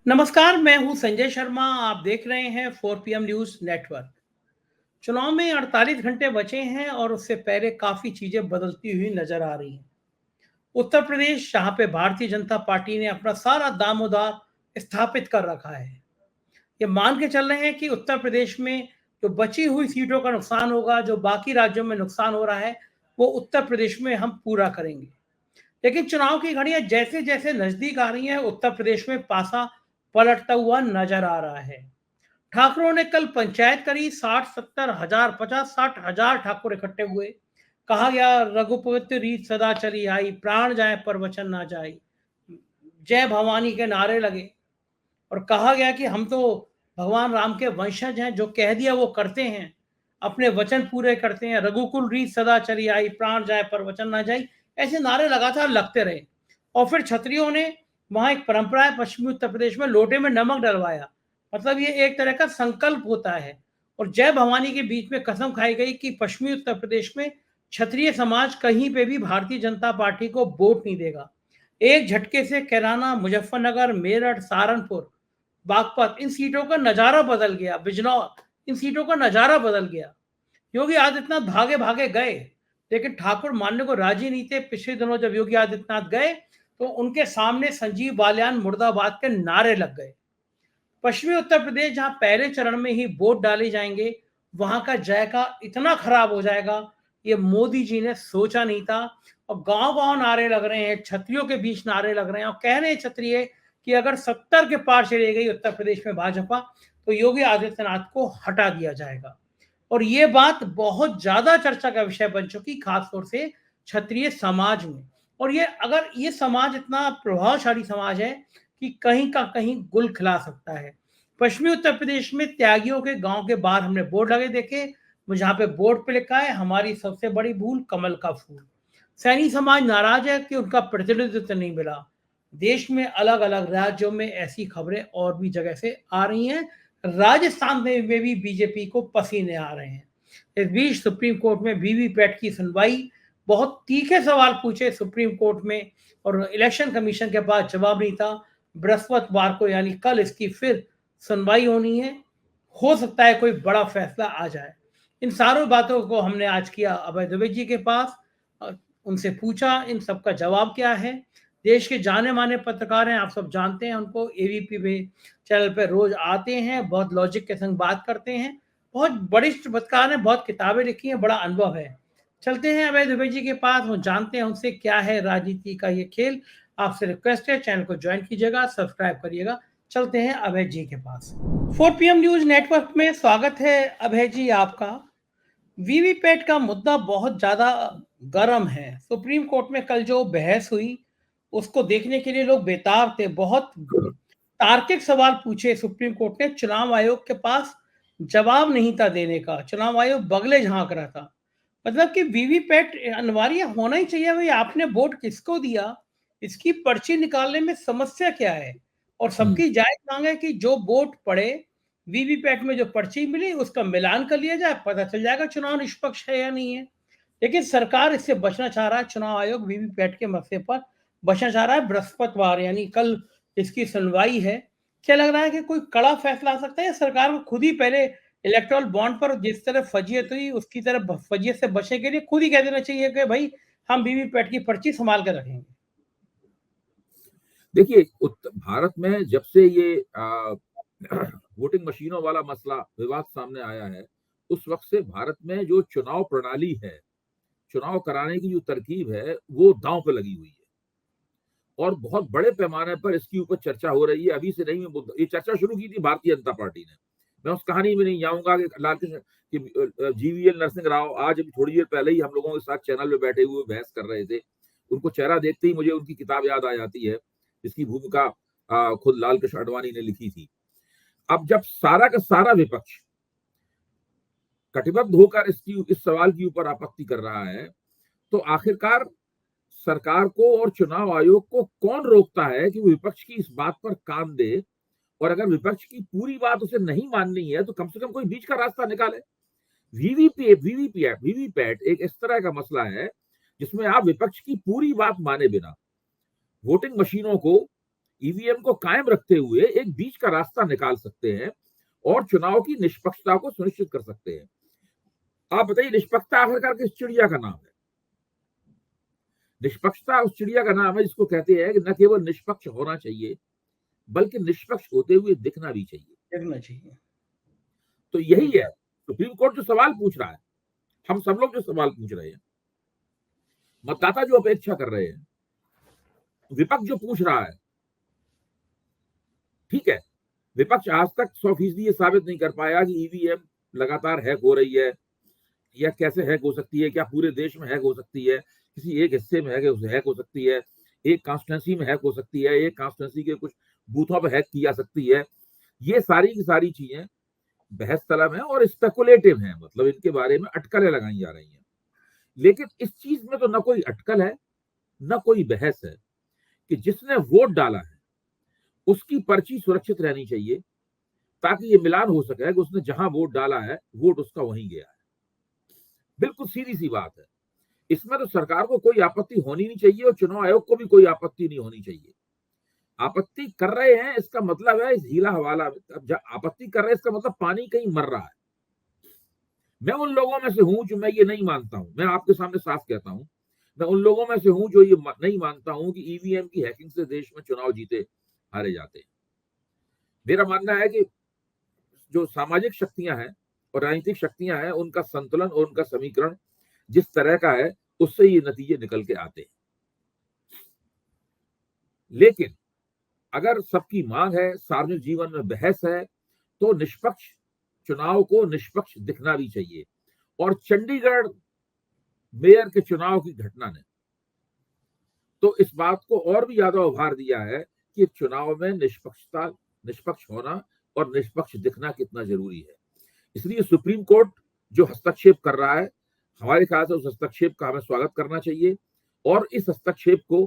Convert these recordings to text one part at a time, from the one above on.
नमस्कार, मैं हूं संजय शर्मा। आप देख रहे हैं 4 PM न्यूज़ नेटवर्क। चुनाव में 48 घंटे बचे हैं और उससे पहले काफ़ी चीज़ें बदलती हुई नज़र आ रही हैं। उत्तर प्रदेश, जहाँ पे भारतीय जनता पार्टी ने अपना सारा दामोदार स्थापित कर रखा है। ये मान के चल रहे हैं कि उत्तर प्रदेश में जो बची हुई सीटों का नुकसान होगा, जो बाकी राज्यों में नुकसान हो रहा है, वो उत्तर प्रदेश में हम पूरा करेंगे। लेकिन चुनाव की घड़ियां जैसे-जैसे नज़दीक आ रही हैं, उत्तर प्रदेश में पासा पलटता हुआ नज़र आ रहा है। ठाकुरों ने कल पंचायत करी। 60-70 हजार, 50-60 हजार ठाकुर इकट्ठे हुए। कहा गया, रघुपति रीत सदा चली आई, प्राण जाए पर वचन ना जाए। जय भवानी के नारे लगे और कहा गया कि हम तो भगवान राम के वंशज हैं, जो कह दिया वो करते हैं, अपने वचन पूरे करते हैं। रघुकुल रीत सदा चली आई, प्राण जाए पर वचन ना जाए। ऐसे नारे लगातार लगते रहे। और फिर क्षत्रियों ने, वहां एक परंपरा है पश्चिमी उत्तर प्रदेश में, लोटे में नमक डलवाया। मतलब ये एक तरह का संकल्प होता है। और जय भवानी के बीच में कसम खाई गई कि पश्चिमी उत्तर प्रदेश में क्षत्रिय समाज कहीं पे भी भारतीय जनता पार्टी को वोट नहीं देगा। एक झटके से कैराना, मुजफ्फरनगर, मेरठ, सहारनपुर, बागपत, इन सीटों का नजारा बदल गया। बिजनौर, इन सीटों का नजारा बदल गया। योगी आदित्यनाथ भागे भागे गए, लेकिन ठाकुर मानने को राजी नहीं थे। पिछले दिनों जब योगी आदित्यनाथ गए तो उनके सामने संजीव बालियान मुर्दाबाद के नारे लग गए। पश्चिमी उत्तर प्रदेश, जहां पहले चरण में ही वोट डाले जाएंगे, वहां का जायका इतना खराब हो जाएगा, ये मोदी जी ने सोचा नहीं था। और गांव गांव नारे लग रहे हैं, क्षत्रियों के बीच नारे लग रहे हैं और कह रहे हैं क्षत्रिय कि अगर 70 के पार चली गई उत्तर प्रदेश में भाजपा, तो योगी आदित्यनाथ को हटा दिया जाएगा। और ये बात बहुत ज्यादा चर्चा का विषय बन चुकी, खासतौर से क्षत्रिय समाज में। और ये, अगर ये समाज इतना प्रभावशाली समाज है कि कहीं का कहीं गुल खिला सकता है। पश्चिमी उत्तर प्रदेश में त्यागियों के गांव के बाहर हमने बोर्ड लगे देखे, जहां पे बोर्ड पे लिखा है, हमारी सबसे बड़ी भूल कमल का फूल। सैनी समाज नाराज है कि उनका प्रतिनिधित्व नहीं मिला। देश में अलग अलग राज्यों में ऐसी खबरें और भी जगह से आ रही हैं। राजस्थान में भी बीजेपी को पसीने आ रहे हैं। इस बीच सुप्रीम कोर्ट में वीवीपैट की सुनवाई। बहुत तीखे सवाल पूछे सुप्रीम कोर्ट में और इलेक्शन कमीशन के पास जवाब नहीं था। बृहस्पतिवार को, यानी कल, इसकी फिर सुनवाई होनी है। हो सकता है कोई बड़ा फैसला आ जाए। इन सारों बातों को हमने आज किया अभय दुबे जी के पास। उनसे पूछा इन सब का जवाब क्या है। देश के जाने माने पत्रकार हैं, आप सब जानते हैं उनको। एबीपी पे चैनल पे रोज आते हैं, बहुत लॉजिक के संग बात करते हैं। बहुत वरिष्ठ पत्रकार हैं, बहुत किताबें लिखी हैं, बड़ा अनुभव है। चलते हैं अभय दुबे जी के पास और जानते हैं उनसे क्या है राजनीति का ये खेल। आपसे रिक्वेस्ट है, चैनल को ज्वाइन कीजिएगा, सब्सक्राइब करिएगा। चलते हैं अभय जी के पास। 4 PM न्यूज नेटवर्क में स्वागत है अभय जी आपका। वीवीपैट का मुद्दा बहुत ज्यादा गर्म है। सुप्रीम कोर्ट में कल जो बहस हुई, उसको देखने के लिए लोग बेताब थे। बहुत तार्किक सवाल पूछे सुप्रीम कोर्ट ने। चुनाव आयोग के पास जवाब नहीं था देने का। चुनाव आयोग बगले झांक रहा था। मतलब कि वीवीपैट अनिवार्य होना ही चाहिए। भाई, आपने वोट किसको दिया, इसकी पर्ची निकालने में समस्या क्या है? और सबकी जायज मांग है कि जो वोट पड़े, वीवीपैट में जो पर्ची मिली, उसका मिलान कर लिया जाए, पता चल जाएगा चुनाव निष्पक्ष है या नहीं है। लेकिन सरकार इससे बचना चाह रहा है। चुनाव आयोग वीवीपैट के मसले पर बचना चाह रहा है। बृहस्पतिवार, यानी कल, इसकी सुनवाई है। क्या लग रहा है कि कोई कड़ा फैसला आ सकता है, या सरकार को खुद ही पहले इलेक्टोरल बॉन्ड पर जिस तरह फजीयत हुई, उसकी तरह फजीयत से बचने के लिए खुद ही कह देना चाहिए कि भाई, हम वीवीपैट की पर्ची संभाल कर रखेंगे? देखिए, भारत में जब से ये वोटिंग मशीनों वाला मसला विवाद सामने आया है, उस वक्त से भारत में जो चुनाव प्रणाली है, चुनाव कराने की जो तरकीब है, वो दांव पे लगी हुई है और बहुत बड़े पैमाने पर इसके ऊपर चर्चा हो रही है। अभी से नहीं, ये चर्चा शुरू की थी भारतीय जनता पार्टी ने। मैं उस कहानी में नहीं जाऊंगा कि लालकृष्ण कि जीवीएल नरसिंह राव आज अभी थोड़ी देर पहले ही हम लोगों के साथ चैनल में बैठे हुए बहस कर रहे थे। उनको चेहरा देखते ही मुझे उनकी किताब याद आ जाती है, जिसकी भूमिका खुद लालकृष्ण आडवाणी ने लिखी थी। अब जब सारा का सारा विपक्ष कटिबद्ध होकर इस सवाल के ऊपर आपत्ति कर रहा है, तो आखिरकार सरकार को और चुनाव आयोग को कौन रोकता है कि वो विपक्ष की इस बात पर कान दे? और अगर विपक्ष की पूरी बात उसे नहीं माननी है, तो कम से कम कोई बीच का रास्ता निकाले। वीवीपैट एक इस तरह का मसला है जिसमें आप विपक्ष की पूरी बात माने बिना वोटिंग मशीनों को ईवीएम को कायम रखते हुए एक बीच का रास्ता निकाल सकते हैं और चुनाव की निष्पक्षता को सुनिश्चित कर सकते हैं। आप बताइए, निष्पक्षता आखिरकार किस चिड़िया का नाम है? निष्पक्षता उस चिड़िया का नाम है जिसको कहते हैं कि न केवल निष्पक्ष होना चाहिए बल्कि निष्पक्ष होते हुए दिखना भी चाहिए। देखना चाहिए। तो यही है सुप्रीम कोर्ट जो सवाल पूछ रहा है, हम सब लोग जो सवाल पूछ रहे हैं, मतदाता जो अपेक्षा कर रहे हैं, विपक्ष जो पूछ रहा है। ठीक है, विपक्ष आज तक 100% ये साबित नहीं कर पाया कि ईवीएम लगातार हैक हो रही है या कैसे हैक हो सकती है, क्या पूरे देश में हैक हो सकती है, किसी एक हिस्से में हैक हो सकती है, एक कॉन्स्टिट्यूंसी में हैक हो सकती है, एक कॉन्स्टिट्यूंसी के कुछ बूथों पर हैक की जा सकती है। ये सारी की सारी चीजें बहस तलब है और स्पेकुलेटिव है, मतलब इनके बारे में अटकलें लगाई जा रही हैं। लेकिन इस चीज में तो न कोई अटकल है न कोई बहस है कि जिसने वोट डाला है उसकी पर्ची सुरक्षित रहनी चाहिए ताकि ये मिलान हो सके कि उसने जहां वोट डाला है वोट उसका वहीं गया है। बिल्कुल सीधी सी बात है। इसमें तो सरकार को कोई आपत्ति होनी नहीं चाहिए और चुनाव आयोग को भी कोई आपत्ति नहीं होनी चाहिए। आपत्ति कर रहे हैं इसका मतलब है इस हीला हवाला, आपत्ति कर रहे हैं इसका मतलब पानी कहीं मर रहा है। मैं उन लोगों में से हूं जो मैं ये नहीं मानता हूं, मैं आपके सामने साफ कहता हूं, मैं उन लोगों में से हूं जो ये नहीं मानता हूं कि ईवीएम की हैकिंग से देश में चुनाव जीते हारे जाते हैं। मेरा मानना है कि जो सामाजिक शक्तियां हैं और राजनीतिक शक्तियां हैं उनका संतुलन और उनका समीकरण जिस तरह का है उससे ये नतीजे निकल के आते हैं। लेकिन अगर सबकी मांग है, सार्वजनिक जीवन में बहस है, तो निष्पक्ष चुनाव को निष्पक्ष दिखना भी चाहिए। और चंडीगढ़ मेयर के चुनाव की घटना ने तो इस बात को और भी ज्यादा उभार दिया है कि चुनाव में निष्पक्ष होना और निष्पक्ष दिखना कितना जरूरी है। इसलिए सुप्रीम कोर्ट जो हस्तक्षेप कर रहा है, हमारे ख्याल से उस हस्तक्षेप का हमें स्वागत करना चाहिए और इस हस्तक्षेप को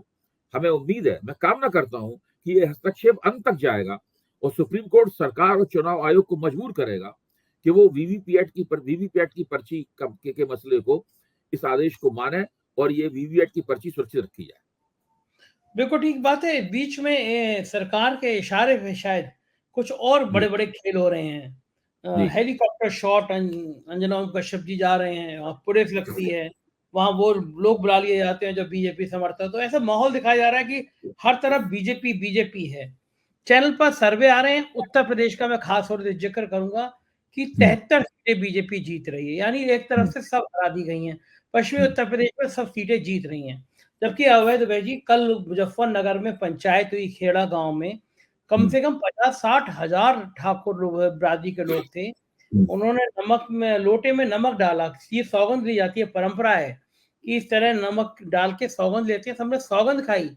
हमें उम्मीद है, मैं कामना करता हूं कि ये हस्तक्षेप अंत तक जाएगा और सुप्रीम कोर्ट सरकार और चुनाव आयोग को मजबूर करेगा कि वो वीवीपैट की पर्ची के मसले को, इस आदेश को माने और ये वीवीपैट की पर्ची सुरक्षित रखी जाए। बिल्कुल ठीक बात है। बीच में सरकार के इशारे पे शायद कुछ और बड़े-बड़े खेल हो रहे हैं। हेलीकॉप्टर शॉट अंजना कश्यप जी जा रहे हैं, वहाँ पुलिस लगती है, वहाँ वो लोग बुला लिए जाते हैं जो बीजेपी समर्थक। तो ऐसा माहौल दिखाया जा रहा है कि हर तरफ बीजेपी बीजेपी है। चैनल पर सर्वे आ रहे हैं, उत्तर प्रदेश का मैं खास तौर से जिक्र करूंगा कि 73 सीटें बीजेपी जीत रही है, यानी एक तरफ से सब हरा दी गई हैं। पश्चिमी उत्तर प्रदेश में सब सीटें जीत रही हैं। जबकि अवैध जी कल मुजफ्फरनगर में पंचायत हुई खेड़ा गांव में, कम से कम 50-60 हजार ठाकुर बरादरी के लोग थे। उन्होंने नमक में लोटे में नमक डाला, ये सौगंध ली जाती है, परंपरा है कि इस तरह नमक डाल के सौगंध लेते हैं। सबने सौगंध खाई,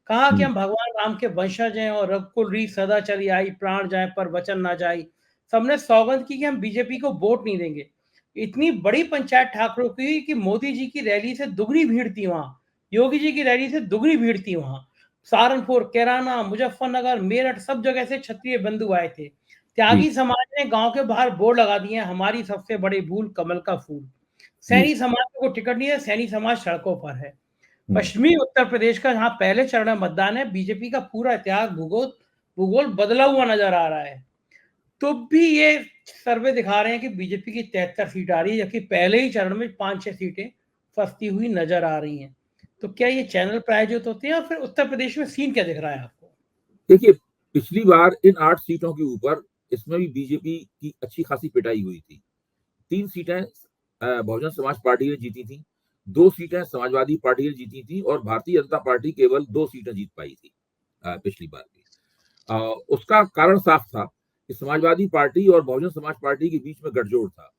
कहा कि हम भगवान राम के वंशज हैं और रघुकुल रीत सदा चली आई, प्राण जाए पर वचन ना जाए। सबने सौगंध की कि हम बीजेपी को वोट नहीं देंगे। इतनी बड़ी पंचायत ठाकुरों की कि मोदी जी की रैली से दुगनी भीड़ थी वहां, योगी जी की रैली से दुगनी भीड़ थी वहां। सहारनपुर, कैराना, मुजफ्फरनगर, मेरठ, सब जगह से क्षत्रिय बंधु आए थे। त्यागी समाज ने गांव के बाहर बोर्ड लगा दिए, हमारी सबसे बड़ी भूल कमल का फूल। सैनी समाज को टिकट नहीं है, सैनी समाज सड़कों पर है। पश्चिमी उत्तर प्रदेश का जहां पहले चरण में मतदान है, बीजेपी का पूरा इतिहास भूगोल बदला हुआ नजर आ रहा है। तो भी ये सर्वे दिखा रहे हैं कि बीजेपी की 73 सीट आ रही है, जबकि पहले ही चरण में 5-6 सीटें फंसती हुई नजर आ रही हैं। तो क्या ये चैनल प्रायोजित होते हैं और फिर उत्तर प्रदेश में सीन क्या दिख रहा है आपको? देखिए, पिछली बार इन 8 सीटों के ऊपर इसमें भी बीजेपी की अच्छी खासी पिटाई हुई थी। 3 सीटें बहुजन समाज पार्टी ने जीती थी, 2 सीटें समाजवादी पार्टी ने जीती थी और भारतीय जनता पार्टी केवल 2 सीटें जीत पाई थी पिछली बार भी। उसका कारण साफ था कि समाजवादी पार्टी और बहुजन समाज पार्टी के बीच में गठजोड़ था।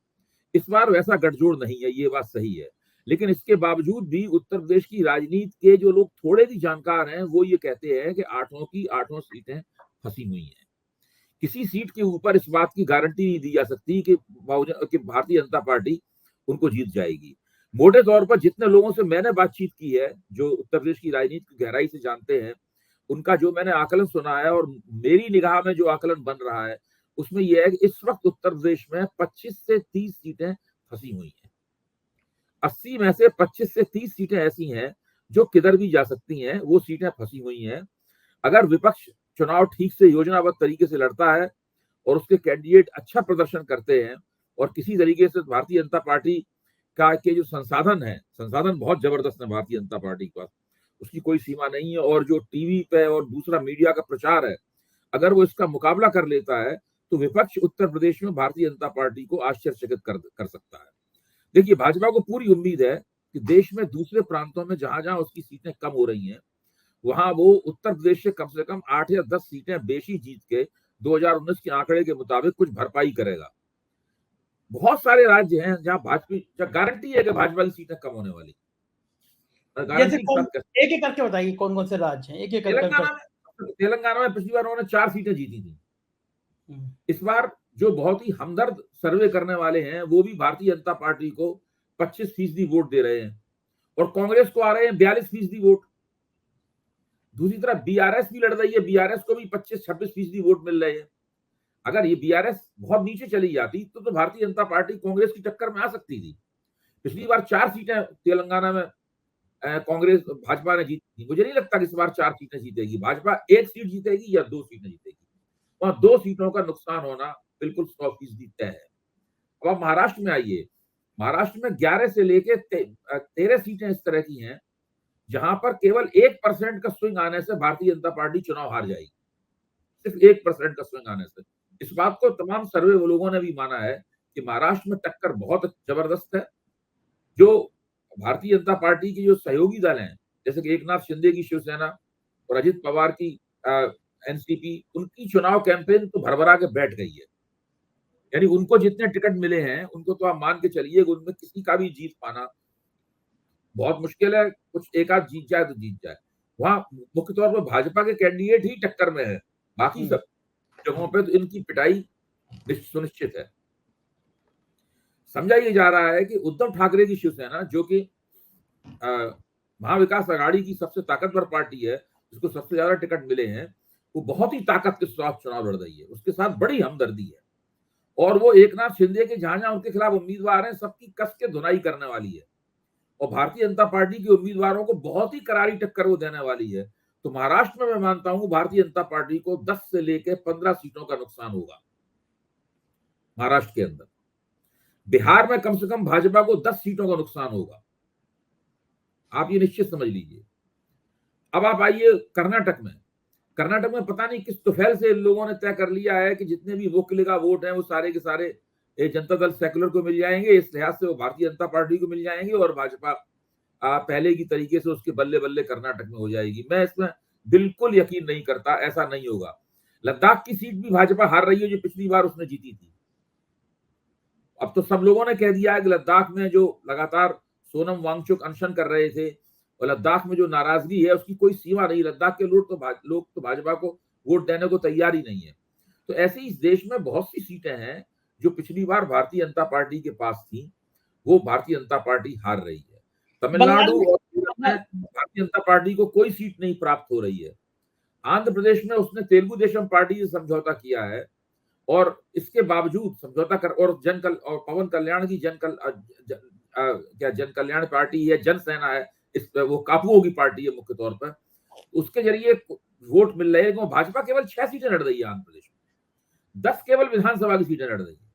इस बार वैसा गठजोड़ नहीं है, ये बात सही है। लेकिन इसके बावजूद भी उत्तर प्रदेश की राजनीति के जो लोग थोड़े भी जानकार हैं वो ये कहते हैं कि 8 की 8 सीटें फंसी हुई हैं। किसी सीट के ऊपर इस बात की गारंटी नहीं दी जा सकती कि भारतीय जनता पार्टी उनको जीत जाएगी। मोटे तौर पर जितने लोगों से मैंने बातचीत की है, जो उत्तर प्रदेश की राजनीति की गहराई से जानते हैं, उनका जो मैंने आकलन सुना है और मेरी निगाह में जो आकलन बन रहा है, उसमें यह है कि इस वक्त उत्तर प्रदेश में 25 से 30 सीटें फंसी हुई हैं। 80 में से 25 से 30 सीटें ऐसी हैं जो किधर भी जा सकती हैं, वो सीटें फंसी हुई हैं। अगर विपक्ष चुनाव ठीक से योजनाबद्ध तरीके से लड़ता है और उसके कैंडिडेट अच्छा प्रदर्शन करते हैं और किसी तरीके से भारतीय जनता पार्टी का के जो संसाधन बहुत जबरदस्त है भारतीय जनता पार्टी के पास, उसकी कोई सीमा नहीं है। और जो टीवी पे और दूसरा मीडिया का प्रचार है, अगर वो इसका मुकाबला कर लेता है तो विपक्ष उत्तर प्रदेश में भारतीय जनता पार्टी को आश्चर्यचकित कर सकता है। देखिए, भाजपा को पूरी उम्मीद है कि देश में दूसरे प्रांतों में जहां-जहां उसकी सीटें कम हो रही हैं, वहां वो उत्तर प्रदेश से कम 8 या 10 सीटें बेशी जीत के 2019 के आंकड़े के मुताबिक कुछ भरपाई करेगा। बहुत सारे राज्य हैं जहां गारंटी है कि भाजपा की सीटें कम होने वाली। जैसे गारंटी के कौन, साथ कह एक एक करके बताइए कौन कौन से राज्य हैं, एक एक कर। तेलंगाना में पिछली बार उन्होंने 4 सीटें जीती थी। हम्म, इस बार जो बहुत ही हमदर्द सर्वे करने वाले हैं, वो भी भारतीय जनता पार्टी को 25% वोट दे रहे हैं और कांग्रेस को आ रहे हैं 42% वोट। दूसरी तरफ बीआरएस भी लड़ रही है, बीआरएस को भी 25-26% वोट मिल रहे हैं। अगर ये बीआरएस बहुत नीचे चली जाती तो भारतीय जनता पार्टी कांग्रेस की टक्कर में आ सकती थी। पिछली बार 4 सीटें तेलंगाना में कांग्रेस भाजपा ने जीती थी। मुझे नहीं लगता कि इस बार 4 सीटें जीतेगी भाजपा। 1 सीट जीतेगी या 2 सीटें जीतेगी। वहां 2 सीटों का नुकसान होना बिल्कुल 100% तय है। अब आप महाराष्ट्र में आइए। महाराष्ट्र में 11 से लेके 13 सीटें इस तरह की हैं जहां पर केवल 1% का स्विंग आने से भारतीय जनता पार्टी चुनाव हार जाएगी। सिर्फ 1% का स्विंग आने से। इस बात को तमाम सर्वे वो लोगों ने भी माना है कि महाराष्ट्र में टक्कर बहुत जबरदस्त है। जो भारतीय जनता पार्टी की जो सहयोगी दल हैं, जैसे कि एकनाथ शिंदे की शिवसेना और अजित पवार की एनसीपी, उनकी चुनाव कैंपेन तो भरभरा के बैठ गई है। यानी उनको जितने टिकट मिले हैं, उनको तो आप मान के चलिए कि उनमें किसी का भी जीत पाना बहुत मुश्किल है। कुछ एक आध जीत जाए तो जीत जाए। वहां मुख्य तौर पर भाजपा के कैंडिडेट ही टक्कर में है। बाकी सब जगहों पे तो इनकी पिटाई सुनिश्चित है। समझा ये जा रहा है कि उद्धव ठाकरे की शिवसेना, जो कि महाविकास आघाड़ी की सबसे ताकतवर पार्टी है, जिसको सबसे ज्यादा टिकट मिले हैं, वो बहुत ही ताकत के साथ चुनाव लड़ रही है। उसके साथ बड़ी हमदर्दी है और वो एकनाथ शिंदे के जहां जहां उनके खिलाफ उम्मीदवार हैं, सबकी कस के धुनाई करने वाली है और भारतीय जनता पार्टी के उम्मीदवारों को बहुत ही करारी टक्कर वो देने वाली है। तो महाराष्ट्र में मैं मानता हूं भारतीय जनता पार्टी को 10 से लेकर 15 सीटों का नुकसान होगा महाराष्ट्र के अंदर। बिहार में कम से कम भाजपा को 10 सीटों का नुकसान होगा। आप ये निश्चित समझ लीजिए। अब आप आइए कर्नाटक में। कर्नाटक में पता नहीं किस तुफैल से इन लोगों ने तय कर लिया है कि जितने भी वोकलिगा वोट हैं वो सारे के सारे जनता दल सेकुलर को मिल जाएंगे। इस लिहाज से वो भारतीय जनता पार्टी को मिल जाएंगे और भाजपा पहले की तरीके से उसके बल्ले बल्ले कर्नाटक में हो जाएगी। मैं इसमें बिल्कुल यकीन नहीं करता, ऐसा नहीं होगा। लद्दाख की सीट भी भाजपा हार रही है जो पिछली बार उसने जीती थी। अब तो सब लोगों ने कह दिया है कि लद्दाख में जो लगातार सोनम वांगचुक अनशन कर रहे थे और लद्दाख में जो नाराजगी है उसकी कोई सीमा नहीं। लद्दाख के लोग तो भाजपा को वोट देने को तैयार ही नहीं है। तो ऐसे इस देश में बहुत सी सीटें हैं जो पिछली बार भारतीय जनता पार्टी के पास थी, वो भारतीय जनता पार्टी हार रही है। तमिलनाडु और केरल में भारतीय जनता पार्टी को कोई सीट नहीं प्राप्त हो रही है। आंध्र प्रदेश में उसने तेलुगु देशम पार्टी से समझौता किया है और इसके बावजूद समझौता कर और पवन कल्याण की जन कल्याण पार्टी है, जन सेना है, इस वो कापुओं की पार्टी है मुख्य तौर पर, उसके जरिए वोट मिल रहे हैं। भाजपा केवल 6 सीटें लड़ रही है आंध्र प्रदेश में, 10 केवल विधानसभा की सीटें लड़ रही है।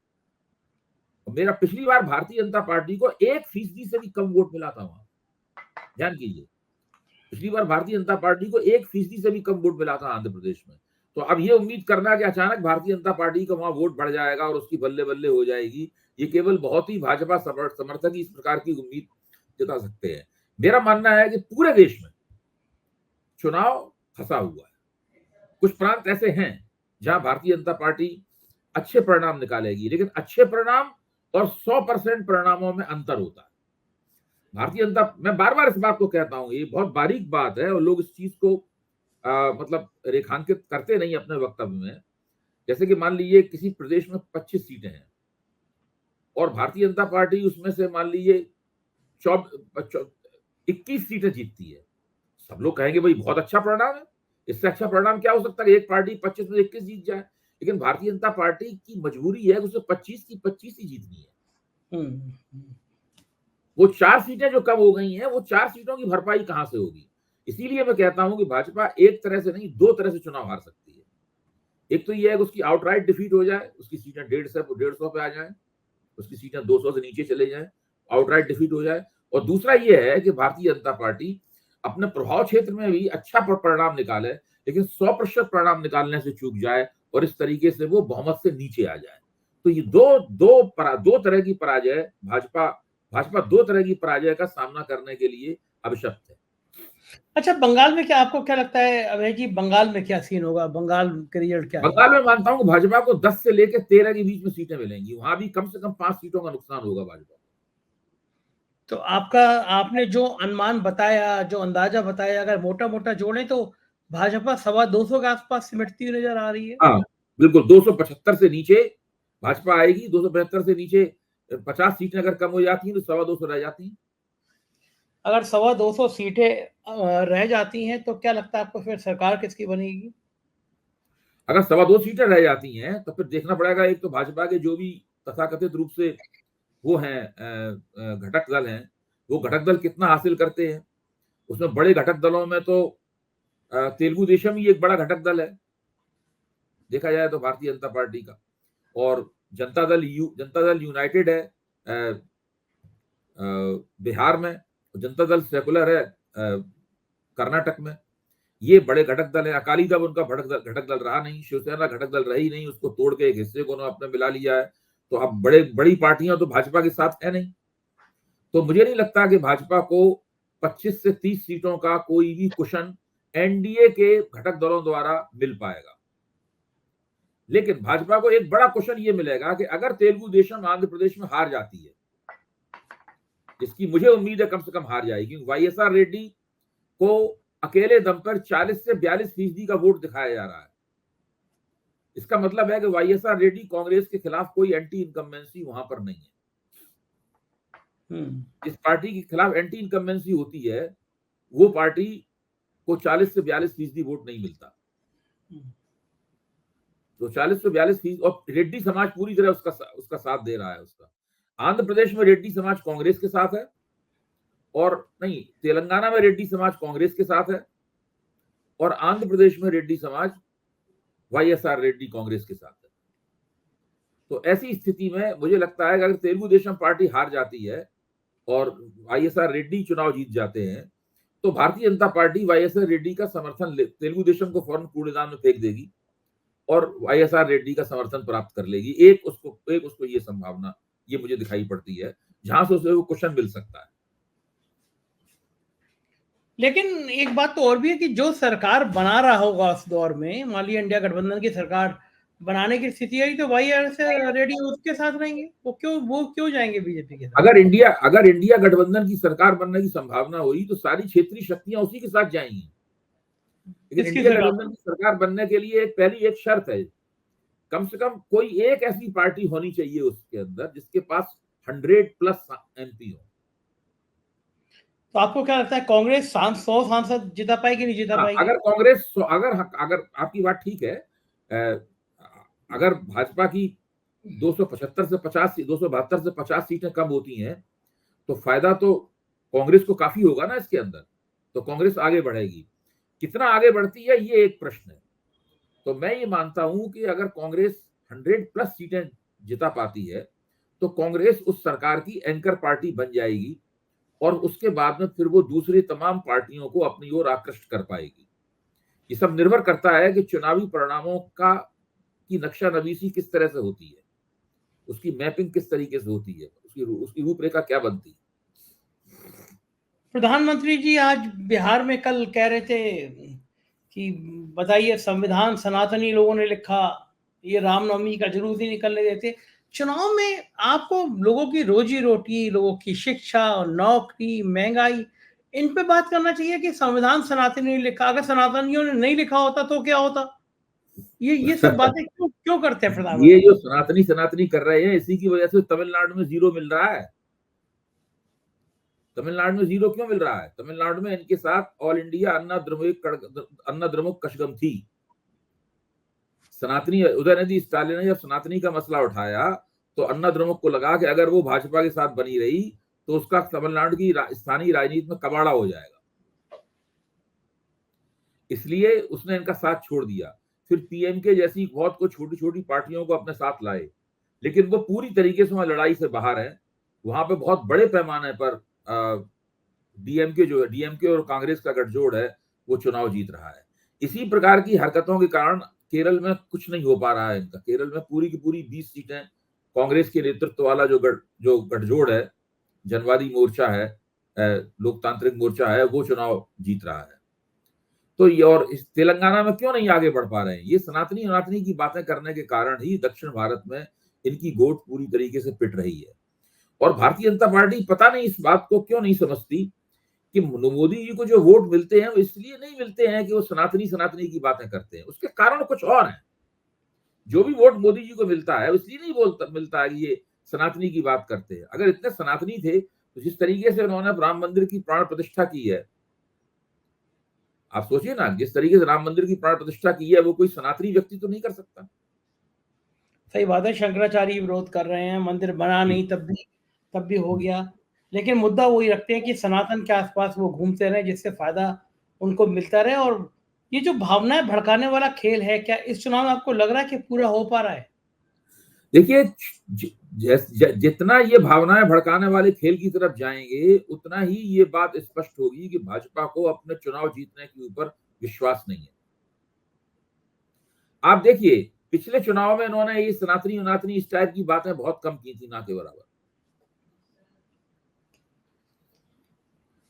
मेरा पिछली बार भारतीय जनता पार्टी को 1% से भी कम वोट मिला था वहां, ध्यान कीजिए। पिछली बार भारतीय जनता पार्टी को 1% से भी कम वोट मिला था आंध्र प्रदेश में। तो अब ये उम्मीद करना कि अचानक भारतीय जनता पार्टी का वहां वोट बढ़ जाएगा और उसकी बल्ले बल्ले हो जाएगी, ये केवल बहुत ही भाजपा समर्थक इस प्रकार की उम्मीद जता सकते हैं। मेरा मानना है कि पूरे देश में चुनाव फंसा हुआ है। कुछ प्रांत ऐसे हैं जहां भारतीय जनता पार्टी अच्छे परिणाम निकालेगी, लेकिन अच्छे परिणाम और 100% परिणामों में अंतर होता है। भारतीय जनता, मैं बार बार इस बात को कहता हूं, ये बहुत बारीक बात है और लोग इस चीज को मतलब रेखांकित करते नहीं अपने वक्तव्य में। जैसे कि मान लीजिए किसी प्रदेश में 25 सीटें हैं और भारतीय जनता पार्टी उसमें से मान लीजिए 21 सीटें जीतती है। सब लोग कहेंगे भाई बहुत अच्छा परिणाम है, इससे अच्छा परिणाम क्या हो सकता है? एक पार्टी 25 में 21 जीत जाए। लेकिन भारतीय जनता पार्टी की मजबूरी है कि उसे 25 की 25 ही जीतनी है। वो 4 सीटें जो कम हो गई हैं, वो 4 सीटों की भरपाई कहां से होगी? इसीलिए मैं कहता हूं कि भाजपा एक तरह से नहीं, 2 तरह से चुनाव हार सकती है। एक तो ये है कि उसकी आउटराइट डिफीट हो जाए, उसकी सीटें 150 पे आ जाए, उसकी सीटें 200 से नीचे चले जाए, आउटराइट डिफीट हो जाए। और दूसरा ये है कि भारतीय जनता पार्टी अपने प्रभाव क्षेत्र में भी अच्छा परिणाम निकाले, लेकिन 100% परिणाम निकालने से चूक जाए और इस तरीके से वो बहुमत से नीचे आ जाए। तो ये दो तरह की पराजय भाजपा दो तरह की पराजय का सामना करने के लिए अभिशप्त है। अच्छा, बंगाल में क्या आपको क्या लगता है अभय जी, बंगाल में क्या सीन होगा, बंगाल के रिजल्ट क्या बंगाल में मानता हूं कि भाजपा को 10 से लेकर 13 के बीच में सीटें मिलेंगी, वहां भी कम से कम 5 सीटों का नुकसान होगा भाजपा। तो आपने जो अनुमान बताया, जो अंदाजा बताया, अगर मोटा मोटा जोड़े तो भाजपा 225 के आसपास सिमटती हुई नजर आ रही है। हाँ बिल्कुल, 275 से नीचे भाजपा आएगी, 275 से नीचे 50 सीटें अगर कम हो जाती हैं तो 225 रह जाती हैं। अगर 225 सीटें रह जाती हैं तो क्या लगता है आपको फिर सरकार किसकी बनेगी? अगर 225 सीटें रह जाती हैं तो फिर देखना पड़ेगा, एक तो भाजपा के जो भी तथाकथित रूप से वो हैं घटक दल हैं, वो घटक दल कितना हासिल करते हैं। उसमें बड़े घटक दलों में तो तेलुगु देशम ही एक बड़ा घटक दल है देखा जाए तो भारतीय जनता पार्टी का, और जनता दल यूनाइटेड है बिहार में, जनता दल सेकुलर है कर्नाटक में। ये बड़े घटक दल है। अकाली दल उनका घटक दल रहा नहीं, शिवसेना घटक दल रही नहीं, उसको तोड़ के एक हिस्से को उन्होंने अपने मिला लिया है। तो अब बड़ी पार्टियां तो भाजपा के साथ है नहीं, तो मुझे नहीं लगता कि भाजपा को 25 से 30 सीटों का कोई भी कुशन एनडीए के घटक दलों द्वारा मिल पाएगा। लेकिन भाजपा को एक बड़ा क्वेश्चन ये मिलेगा कि अगर तेलुगु देशम आंध्र प्रदेश में हार जाती है, जिसकी मुझे उम्मीद है कम से कम हार जाएगी, क्योंकि वाईएसआर रेड्डी को अकेले दम पर 40 से 42% का वोट दिखाया जा रहा है। इसका मतलब है कि वाईएसआर रेड्डी कांग्रेस के खिलाफ कोई एंटी इनकम्बेंसी वहां पर नहीं है। जिस पार्टी के खिलाफ एंटी इनकम्बेंसी होती है वो पार्टी को 40 से 42% वोट नहीं मिलता। तो 40 से 42%, और रेड्डी समाज पूरी तरह उसका साथ दे रहा है उसका। आंध्र प्रदेश में रेड्डी समाज कांग्रेस के साथ है, और नहीं, तेलंगाना में रेड्डी समाज कांग्रेस के साथ है, और आंध्र प्रदेश में रेड्डी समाज वाईएसआर रेड्डी कांग्रेस के साथ है। तो ऐसी स्थिति में मुझे लगता है कि अगर तेलुगु देशम पार्टी हार जाती है और वाईएसआर रेड्डी चुनाव जीत जाते हैं, तो भारतीय जनता पार्टी वाईएसआर रेड्डी का समर्थन तेलुगु देशम को फौरन कूड़ेदान में फेंक देगी और वाईएसआर रेड्डी का समर्थन प्राप्त कर लेगी। एक उसको ये संभावना ये मुझे दिखाई पड़ती है, जहां से उसे वो क्वेश्चन मिल सकता है। लेकिन एक बात तो और भी है कि जो सरकार बना रहा होगा उस दौर में, मान लीजिए इंडिया गठबंधन की सरकार बनाने की स्थिति आई तो वाईएसआर रेड्डी उसके साथ रहेंगे, वो क्यों जाएंगे बीजेपी के साथ? अगर इंडिया गठबंधन की सरकार बनने की संभावना हुई तो सारी क्षेत्रीय शक्तियां उसी के साथ जाएंगी। लेकिन इंडिया गठबंधन की सरकार बनने के लिए पहली एक शर्त है, कम से कम कोई एक ऐसी पार्टी होनी चाहिए उसके अंदर जिसके पास 100+ एमपी हो। तो आपको क्या लगता है कांग्रेस 100 सांसद जिता पाएगी, नहीं जिता पाएगी? अगर कांग्रेस अगर आपकी बात ठीक है, अगर भाजपा की 275 से 50 272 से 50 सीटें कम होती हैं तो फायदा तो कांग्रेस को काफी होगा ना इसके अंदर, तो कांग्रेस आगे बढ़ेगी। कितना आगे बढ़ती है ये एक प्रश्न है। तो मैं ये मानता हूं कि अगर कांग्रेस 100+ सीटें जिता पाती है तो कांग्रेस उस सरकार की एंकर पार्टी बन जाएगी, और उसके बाद में फिर वो दूसरी तमाम पार्टियों को अपनी ओर आकृष्ट कर पाएगी। ये सब निर्भर करता है कि चुनावी परिणामों की नक्शा नवीसी किस तरह से होती है, उसकी मैपिंग किस तरीके से होती है, उसकी रूपरेखा क्या बनती है। प्रधानमंत्री जी आज बिहार में कल कह रहे थे कि बताइए, संविधान सनातनी लोगों ने लिखा, ये रामनवमी का जुलूस ही निकलने देते। चुनाव में आपको लोगों की रोजी रोटी, लोगों की शिक्षा और नौकरी, महंगाई, इन पे बात करना चाहिए कि संविधान सनातनी ने लिखा। अगर सनातनियों ने नहीं लिखा होता तो क्या होता? ये सब बातें क्यों करते हैं प्रधानमंत्री? ये जो सनातनी कर रहे हैं, इसी की वजह से तमिलनाडु में 0 मिल रहा है। तमिलनाडु में 0 क्यों मिल रहा है? तमिलनाडु में इनके साथ ऑल इंडिया अन्ना द्रमुक कशगम थी। सनातनी उदयनिधि स्टालिन ने जब सनातनी का मसला उठाया तो अन्ना द्रमुक को लगा कि अगर वो भाजपा के साथ बनी रही तो उसका तमिलनाडु की स्थानीय राजनीति में कबाड़ा हो जाएगा, इसलिए उसने इनका साथ छोड़ दिया। फिर पीएमके जैसी बहुत कुछ छोटी छोटी पार्टियों को अपने साथ लाए, लेकिन वो पूरी तरीके से वहां लड़ाई से बाहर है। वहां पे बहुत बड़े पैमाने पर डीएमके जो है, डीएमके और कांग्रेस का गठजोड़ है, वो चुनाव जीत रहा है। इसी प्रकार की हरकतों के कारण केरल में कुछ नहीं हो पा रहा है इनका। केरल में पूरी की पूरी 20 सीटें कांग्रेस के नेतृत्व वाला जो गठजोड़ है, जनवादी मोर्चा है, लोकतांत्रिक मोर्चा है, वो चुनाव जीत रहा है। तो ये, और इस तेलंगाना में क्यों नहीं आगे बढ़ पा रहे हैं? ये सनातनी की बातें करने के कारण ही दक्षिण भारत में इनकी गोट पूरी तरीके से पिट रही है। और भारतीय जनता पार्टी पता नहीं इस बात को क्यों नहीं समझती कि मोदी जी को जो वोट मिलते हैं वो इसलिए नहीं मिलते हैं कि वो सनातनी की बातें करते हैं, उसके कारण कुछ और हैं। जो भी वोट मोदी जी को मिलता है इसलिए नहीं मिलता है कि ये सनातनी की बात करते हैं। अगर इतने सनातनी थे तो जिस तरीके से उन्होंने राम मंदिर की प्राण प्रतिष्ठा की है, आप सोचिए ना, जिस तरीके से राम मंदिर की प्राण प्रतिष्ठा की है वो कोई सनातनी व्यक्ति तो नहीं कर सकता। सही बात है, शंकराचार्य विरोध कर रहे हैं, मंदिर बना नहीं तब भी हो गया। लेकिन मुद्दा वही रखते हैं कि सनातन के आसपास वो घूमते रहे, जिससे फायदा उनको मिलता रहे। और ये जो भावनाएं भड़काने वाला खेल है, क्या इस चुनाव में आपको लग रहा है कि पूरा हो पा रहा है? देखिए, जितना ये भावनाएं भड़काने वाले खेल की तरफ जाएंगे, उतना ही ये बात स्पष्ट होगी कि भाजपा को अपने चुनाव जीतने के ऊपर विश्वास नहीं है। आप देखिए, पिछले चुनाव में इन्होंने ये सनातनी इस टाइप की बातें बहुत कम की थी, ना के बराबर।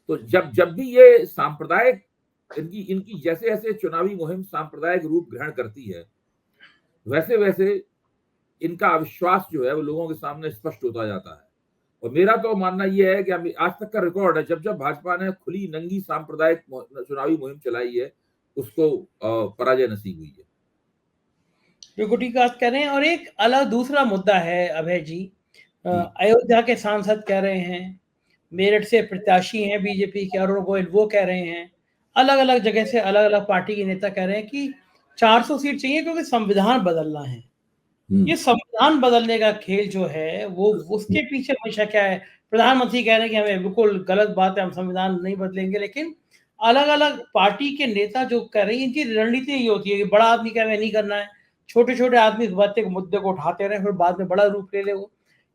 तो जब भी ये सांप्रदायिक, इनकी जैसे जैसे चुनावी मुहिम सांप्रदायिक रूप ग्रहण करती है, वैसे वैसे इनका अविश्वास जो है वो लोगों के सामने स्पष्ट होता जाता है। और मेरा तो मानना यह है कि आज तक का रिकॉर्ड है, जब भाजपा ने खुली नंगी सांप्रदायिक चुनावी मुहिम चलाई है, उसको पराजय नसीब हुई है। बिल्कुल ठीक बात कह रहे हैं। और एक अलग दूसरा मुद्दा है अभय जी, अयोध्या के सांसद कह रहे हैं, मेरठ से प्रत्याशी हैं बीजेपी के अरुण गोयल, वो कह रहे हैं, अलग अलग जगह से अलग अलग पार्टी के नेता कह रहे हैं कि 400 सीट चाहिए क्योंकि संविधान बदलना है। ये संविधान बदलने का खेल जो है वो उसके पीछे मंशा क्या है? प्रधानमंत्री कह रहे हैं कि हमें बिल्कुल गलत बात है, हम संविधान नहीं बदलेंगे। लेकिन अलग अलग पार्टी के नेता जो कह रहे हैं, इनकी रणनीति ये होती है कि बड़ा आदमी कह रहे नहीं करना है, छोटे छोटे आदमी इस बात के मुद्दे को उठाते रहे, फिर बाद में बड़ा रूप ले ले वो।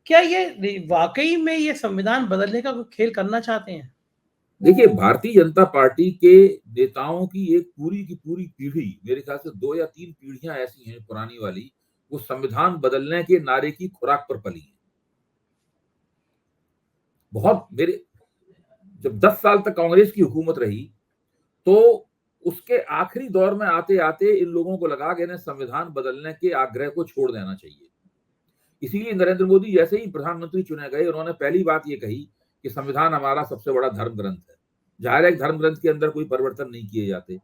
क्या ये वाकई में ये संविधान बदलने का खेल करना चाहते हैं? देखिए, भारतीय जनता पार्टी के नेताओं की एक पूरी की पूरी पीढ़ी, मेरे ख्याल से 2 या 3 पीढ़ियां ऐसी हैं पुरानी वाली, वो संविधान बदलने के नारे की खुराक पर पली है। जब 10 साल तक कांग्रेस की हुकूमत रही, तो उसके आखिरी दौर में आते आते इन लोगों को लगा कि इन्हें संविधान बदलने के आग्रह को छोड़ देना चाहिए। इसीलिए नरेंद्र मोदी जैसे ही प्रधानमंत्री चुने गए, उन्होंने पहली बात ये कही कि संविधान हमारा सबसे बड़ा धर्म ग्रंथ है। जाहिर है, धर्म ग्रंथ के अंदर कोई परिवर्तन नहीं किए जाते।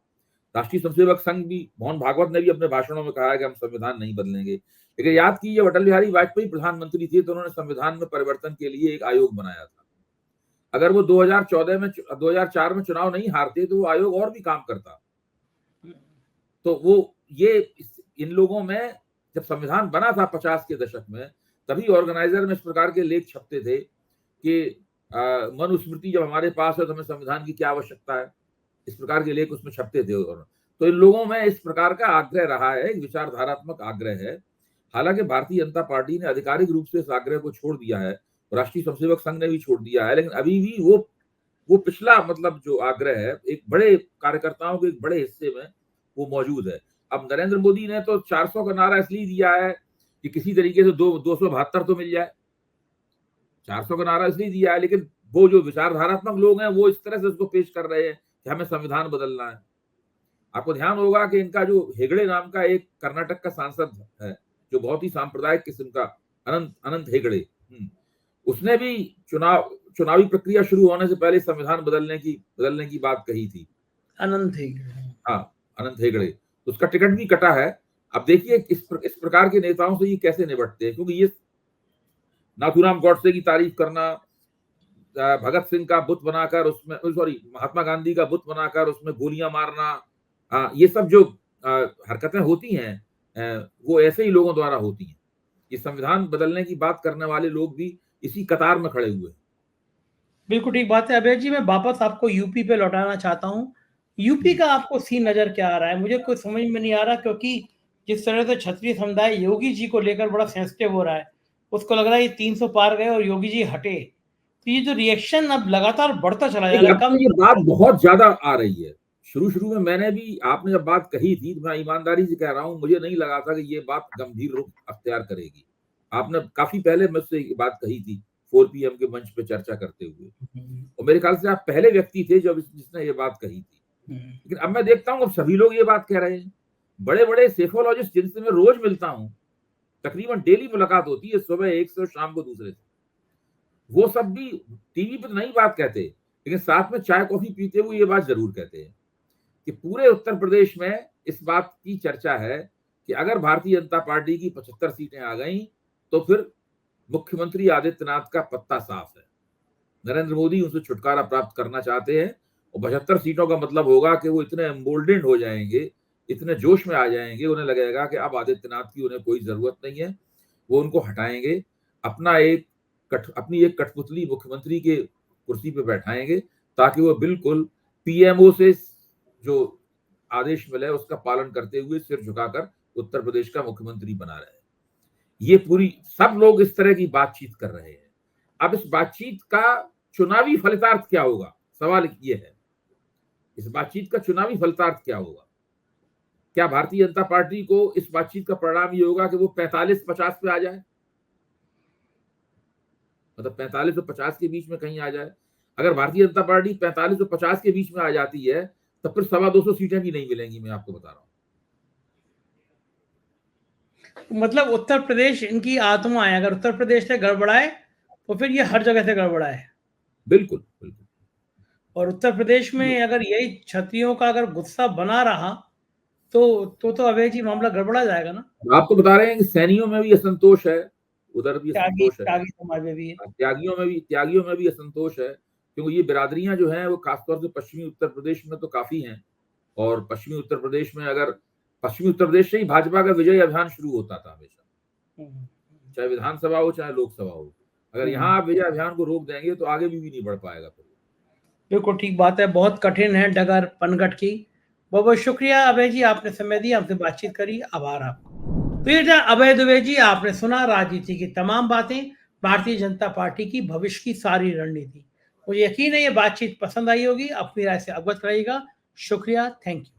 राष्ट्रीय स्वयंसेवक संघ भी, मोहन भागवत ने भी अपने भाषणों में कहा है कि हम संविधान नहीं बदलेंगे। लेकिन याद कीजिए, अटल बिहारी वाजपेयी प्रधानमंत्री थे तो उन्होंने संविधान में परिवर्तन के लिए एक आयोग बनाया था। अगर वो 2004 में चुनाव नहीं हारते तो वो आयोग और भी काम करता। तो वो इन लोगों में, जब संविधान बना था 50 के दशक में, तभी ऑर्गेनाइजर में इस प्रकार के लेख छपते थे कि मनुस्मृति जब हमारे पास है तो हमें संविधान की क्या आवश्यकता है। इस प्रकार के लेख उसमें छपते थे। तो इन लोगों में इस प्रकार का आग्रह रहा है, एक विचारधारात्मक आग्रह है। हालांकि भारतीय जनता पार्टी ने आधिकारिक रूप से इस आग्रह को छोड़ दिया है, राष्ट्रीय स्वयंसेवक संघ ने भी छोड़ दिया है, लेकिन अभी भी वो पिछला मतलब जो आग्रह है, एक बड़े कार्यकर्ताओं के एक बड़े हिस्से में वो मौजूद है। अब नरेंद्र मोदी ने तो 400 का नारा इसलिए दिया है कि किसी तरीके से 272 तो मिल जाए। 400 का नारा इसलिए दिया है, लेकिन वो जो विचारधारात्मक लोग हैं वो इस तरह से उसको पेश कर रहे हैं कि हमें संविधान बदलना है। आपको ध्यान होगा कि इनका जो हेगड़े नाम का एक कर्नाटक का सांसद है, जो बहुत ही सांप्रदायिक किस्म का, अनंत हेगड़े, उसने भी चुनावी प्रक्रिया शुरू होने से पहले संविधान बदलने की बात कही थी। अनंत हेगड़े, हाँ, अनंत हेगड़े, उसका टिकट भी कटा है। अब देखिए इस प्रकार के नेताओं से ये कैसे निपटते हैं, क्योंकि ये नाथूराम गॉडसे की तारीफ करना, भगत सिंह का बुत बनाकर उसमें, महात्मा गांधी का बुत बनाकर उसमें गोलियां मारना, ये सब जो हरकतें होती हैं, वो ऐसे ही लोगों द्वारा होती हैं। ये संविधान बदलने की बात करने वाले लोग भी इसी कतार में खड़े हुए हैं। बिल्कुल ठीक बात है। अभय जी, मैं वापस आपको यूपी पे लौटाना चाहता हूँ। यूपी का आपको सीन नजर क्या आ रहा है? मुझे कुछ समझ में नहीं आ रहा, क्योंकि जिस तरह से क्षत्रिय समुदाय योगी जी को लेकर बड़ा सेंसिटिव हो रहा है, उसको लग रहा है ये 300 पार गए और योगी जी हटे, तो ये जो रिएक्शन अब लगातार बढ़ता चला जा रहा देखिए, है, अब तो कब? ये बात बहुत ज्यादा आ रही है। शुरू में मैंने भी, आपने जब बात कही थी तो मैं ईमानदारी से कह रहा हूं, मुझे नहीं लगा था कि ये बात गंभीर रूप अख्तियार करेगी। आपने काफी पहले मुझसे ये बात कही थी 4 पीएम के मंच पे चर्चा करते हुए, और मेरे ख्याल से आप पहले व्यक्ति थे जब जिसने ये बात कही थी। लेकिन अब मैं देखता हूँ अब सभी लोग ये बात कह रहे हैं। बड़े बड़े सेफोलॉजिस्ट जिनसे मैं रोज मिलता हूँ, तकरीबन डेली मुलाकात होती है, सुबह एक से और शाम को दूसरे से, वो सब भी टीवी पे तो नहीं बात कहते, लेकिन साथ में चाय कॉफी पीते हुए ये बात जरूर कहते हैं कि पूरे उत्तर प्रदेश में इस बात की चर्चा है कि अगर भारतीय जनता पार्टी की 75 सीटें आ गई तो फिर मुख्यमंत्री आदित्यनाथ का पत्ता साफ है। नरेंद्र मोदी उनसे छुटकारा प्राप्त करना चाहते हैं, और 75 सीटों का मतलब होगा कि वो इतने एम्बोल्डेंड हो जाएंगे, इतने जोश में आ जाएंगे, उन्हें लगेगा कि अब आदित्यनाथ की उन्हें कोई जरूरत नहीं है, वो उनको हटाएंगे, अपनी एक कठपुतली मुख्यमंत्री के कुर्सी पे बैठाएंगे, ताकि वो बिल्कुल पीएमओ से जो आदेश मिले उसका पालन करते हुए सिर झुकाकर उत्तर प्रदेश का मुख्यमंत्री बना रहे। ये पूरी सब लोग इस तरह की बातचीत कर रहे हैं। अब इस बातचीत का चुनावी फलितार्थ क्या होगा, सवाल ये है, इस बातचीत का चुनावी फलितार्थ क्या होगा? क्या भारतीय जनता पार्टी को इस बातचीत का परिणाम ये होगा कि वो 45-50 पे आ जाए, मतलब 45 और 50 के बीच में कहीं आ जाए? अगर भारतीय जनता पार्टी 45 और 50 के बीच में आ जाती है तो फिर 250 सीटें भी नहीं मिलेंगी, मैं आपको बता रहा हूं। मतलब उत्तर प्रदेश इनकी आत्मा है, अगर उत्तर प्रदेश से गड़बड़ाए तो फिर ये हर जगह से गड़बड़ाए। बिल्कुल बिल्कुल। और उत्तर प्रदेश में अगर यही क्षत्रियों का अगर गुस्सा बना रहा तो अभय जी मामला गड़बड़ा जाएगा ना। आप तो बता रहे हैं कि सैनियों में भी असंतोष है, उधर भी त्यागी असंतोष है, त्यागी समाज में भी है। त्यागियों में भी असंतोष है, क्योंकि ये बिरादरियां जो हैं वो खासतौर से पश्चिमी उत्तर प्रदेश में तो काफी हैं। और पश्चिमी उत्तर प्रदेश में अगर पश्चिमी उत्तर प्रदेश से ही भाजपा का विजय अभियान शुरू होता था हमेशा, चाहे विधानसभा हो चाहे लोकसभा हो। अगर यहाँ आप विजय अभियान को रोक देंगे तो आगे भी नहीं बढ़ पाएगा। बिल्कुल ठीक बात है, बहुत कठिन है डगर पनघट की। बहुत बहुत शुक्रिया अभय जी, आपने समय दिया, हमसे बातचीत करी, आभार आपको। तो ये था अभय दुबे जी, आपने सुना राजनीति की तमाम बातें, भारतीय जनता पार्टी की भविष्य की सारी रणनीति। मुझे यकीन है ये बातचीत पसंद आई होगी, अपनी राय से अवगत रहिएगा। शुक्रिया, थैंक यू।